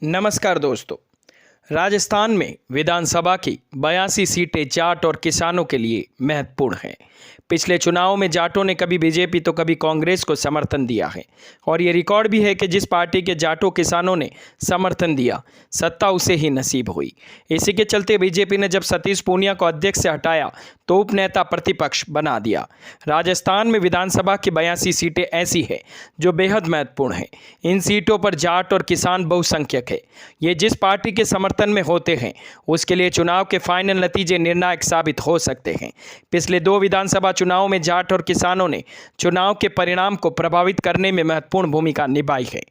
नमस्कार दोस्तों। राजस्थान में विधानसभा की 82 सीटें जाट और किसानों के लिए महत्वपूर्ण हैं। पिछले चुनाव में जाटों ने कभी बीजेपी तो कभी कांग्रेस को समर्थन दिया है और ये रिकॉर्ड भी है कि जिस पार्टी के जाटों किसानों ने समर्थन दिया सत्ता उसे ही नसीब हुई। इसी के चलते बीजेपी ने जब सतीश पूनिया को अध्यक्ष से हटाया तो उपनेता प्रतिपक्ष बना दिया। राजस्थान में विधानसभा की 82 सीटें ऐसी है जो बेहद महत्वपूर्ण है। इन सीटों पर जाट और किसान बहुसंख्यक है। ये जिस पार्टी के समर्थन में होते हैं उसके लिए चुनाव के फाइनल नतीजे निर्णायक साबित हो सकते हैं। पिछले 2 विधानसभा चुनाव में जाट और किसानों ने चुनाव के परिणाम को प्रभावित करने में महत्वपूर्ण भूमिका निभाई है।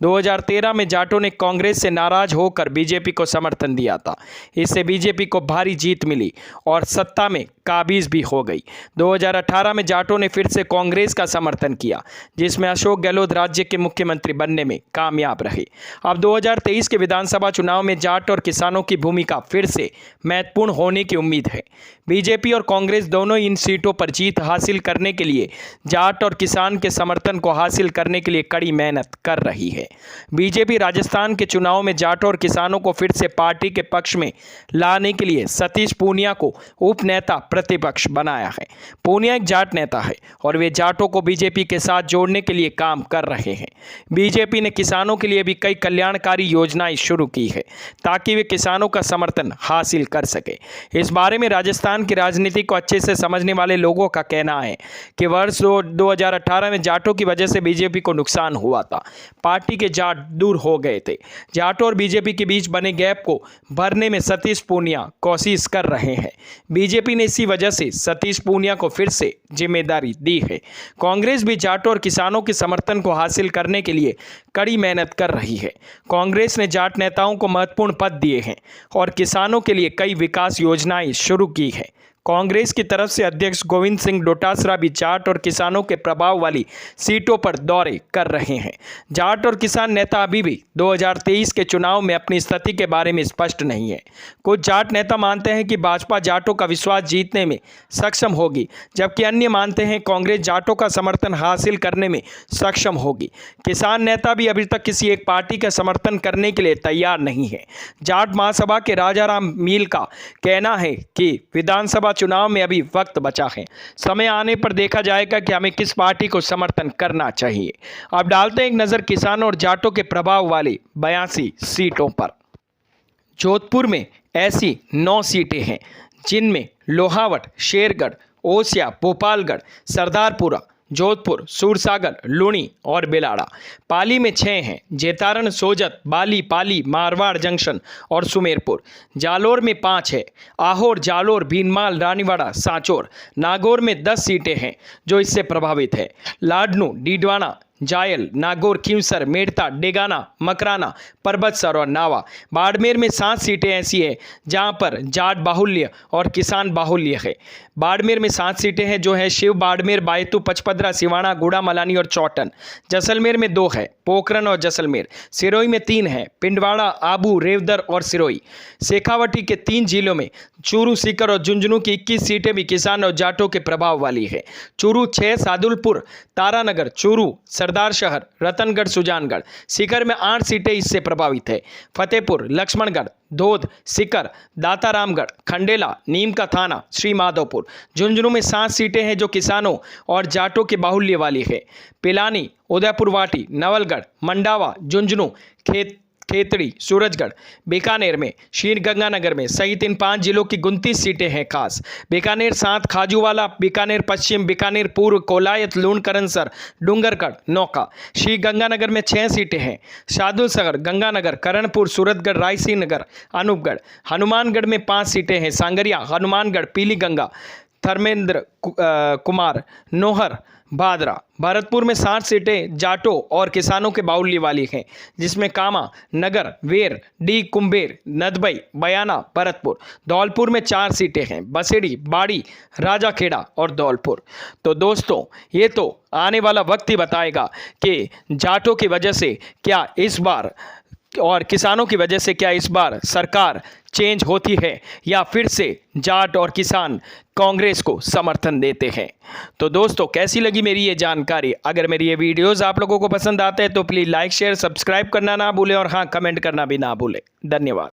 2013 में जाटों ने कांग्रेस से नाराज होकर बीजेपी को समर्थन दिया था। इससे बीजेपी को भारी जीत मिली और सत्ता में काबिज भी हो गई। 2018 में जाटों ने फिर से कांग्रेस का समर्थन किया जिसमें अशोक गहलोत राज्य के मुख्यमंत्री बनने में कामयाब रहे। अब 2023 के विधानसभा चुनाव में जाट और किसानों की भूमिका फिर से महत्वपूर्ण होने की उम्मीद है। बीजेपी और कांग्रेस दोनों इन सीटों पर जीत हासिल करने के लिए जाट और किसान के समर्थन को हासिल करने के लिए कड़ी मेहनत कर रही है। बीजेपी राजस्थान के चुनाव में जाटों और किसानों को फिर से पार्टी के पक्ष में लाने के लिए सतीश पूनिया को उपनेता प्रतिपक्ष बनाया है। पूनिया एक जाट नेता है और वे जाटों को बीजेपी के साथ जोड़ने के लिए काम कर रहे हैं। बीजेपी ने किसानों के लिए भी कई कल्याणकारी योजनाएं शुरू की है ताकि वे किसानों का समर्थन हासिल कर सके। इस बारे में राजस्थान की राजनीति को अच्छे से समझने वाले लोगों का कहना है कि वर्ष 2018 में जाटों की वजह से बीजेपी को नुकसान हुआ था। पार्टी के जाट दूर हो गए थे। जाटों और बीजेपी के बीच बने गैप को भरने में सतीश पूनिया कोशिश कर रहे हैं। बीजेपी ने इसी वजह से सतीश पूनिया को फिर से जिम्मेदारी दी है। कांग्रेस भी जाटों और किसानों के समर्थन को हासिल करने के लिए कड़ी मेहनत कर रही है। कांग्रेस ने जाट नेताओं को महत्वपूर्ण पद दिए हैं और किसानों के लिए कई विकास योजनाएं शुरू की है। कांग्रेस की तरफ से अध्यक्ष गोविंद सिंह डोटासरा भी जाट और किसानों के प्रभाव वाली सीटों पर दौरे कर रहे हैं। जाट और किसान नेता अभी भी 2023 के चुनाव में अपनी स्थिति के बारे में स्पष्ट नहीं है। कुछ जाट नेता मानते हैं कि भाजपा जाटों का विश्वास जीतने में सक्षम होगी, जबकि अन्य मानते हैं कांग्रेस जाटों का समर्थन हासिल करने में सक्षम होगी। किसान नेता भी अभी तक किसी एक पार्टी का समर्थन करने के लिए तैयार नहीं है। जाट महासभा के राजाराम मील का कहना है कि विधानसभा चुनाव में अभी वक्त बचा है। समय आने पर देखा जाएगा कि हमें किस पार्टी को समर्थन करना चाहिए। अब डालते हैं एक नज़र किसानों और जाटों के प्रभाव वाली 82 सीटों पर। जोधपुर में ऐसी 9 सीटें हैं जिनमें लोहावट, शेरगढ़, ओसिया, भोपालगढ़, सरदारपुरा, जोधपुर, सूरसागर, लुणी और बिलाड़ा। पाली में 6 हैं, जेतारण, सोजत, बाली, पाली, मारवाड़ जंक्शन और सुमेरपुर। जालोर में 5 है, आहोर, जालोर, भीनमाल, रानीवाड़ा, सांचौर। नागौर में 10 सीटें हैं जो इससे प्रभावित है। लाडनू, डीडवाना, जायल, नागौर, खींवसर, मेड़ता, डेगाना, मकराना, परबतसर और नावा। बाड़मेर में 7 सीटें ऐसी हैं जहां पर जाट बाहुल्य और किसान बाहुल्य है। बाड़मेर में 7 सीटें हैं जो है शिव बाड़मेर, बायतू, पचपदरा, सिवाना, गुड़ा, मलानी और चौटन। जैसलमेर में 2 है, पोखरन और जैसलमेर। सिरोही में 3 है, पिंडवाड़ा, आबू, रेवदर और सिरोही। शेखावटी के 3 जिलों में चूरू, सीकर और झुंझुनू की 21 सीटें भी किसान और जाटों के प्रभाव वाली है। चूरू 6, सादुलपुर, तारानगर, चूरू, सरदार शहर, रतनगढ़, सुजानगढ़। सीकर में 8 सीटें इससे प्रभावित है। फतेहपुर, लक्ष्मणगढ़, धोद, सीकर, दातारामगढ़, खंडेला, नीम का थाना, श्री माधोपुर। झुंझुनू में 7 सीटें हैं जो किसानों और जाटों के बाहुल्य वाली है। पिलानी, उदयपुर वाटी, नवलगढ़, मंडावा, झुंझुनू, खेतड़ी, सूरजगढ़। बीकानेर में शीर गंगानगर में सहित इन 5 जिलों की 29 सीटें हैं खास। बीकानेर 7, खाजूवाला, बीकानेर पश्चिम, बीकानेर पूर्व, कोलायत, लूणकरनसर, डूंगरगढ़, नौका। श्री गंगानगर में 6 सीटें हैं। शादुलसगर, गंगानगर, करणपुर, सूरतगढ़, रायसीनगर, अनूपगढ़। हनुमानगढ़ में 5 सीटें हैं। सांगरिया, हनुमानगढ़, पीली गंगा, धर्मेंद्र कुमार, नोहर, भादरा। भरतपुर में 60 सीटें जाटों और किसानों के बाहुल्य वाली हैं जिसमें कामा, नगर, वेर, डी, कुंभेर, नदबई, बयाना, भरतपुर। धौलपुर में 4 सीटें हैं, बसेड़ी, बाड़ी, राजाखेड़ा और धौलपुर। तो दोस्तों ये तो आने वाला वक्त ही बताएगा कि जाटों की वजह से क्या इस बार और किसानों की वजह से क्या इस बार सरकार चेंज होती है या फिर से जाट और किसान कांग्रेस को समर्थन देते हैं। तो दोस्तों, कैसी लगी मेरी ये जानकारी? अगर मेरी ये वीडियोस आप लोगों को पसंद आते हैं तो प्लीज़ लाइक शेयर सब्सक्राइब करना ना भूलें और हाँ, कमेंट करना भी ना भूलें। धन्यवाद।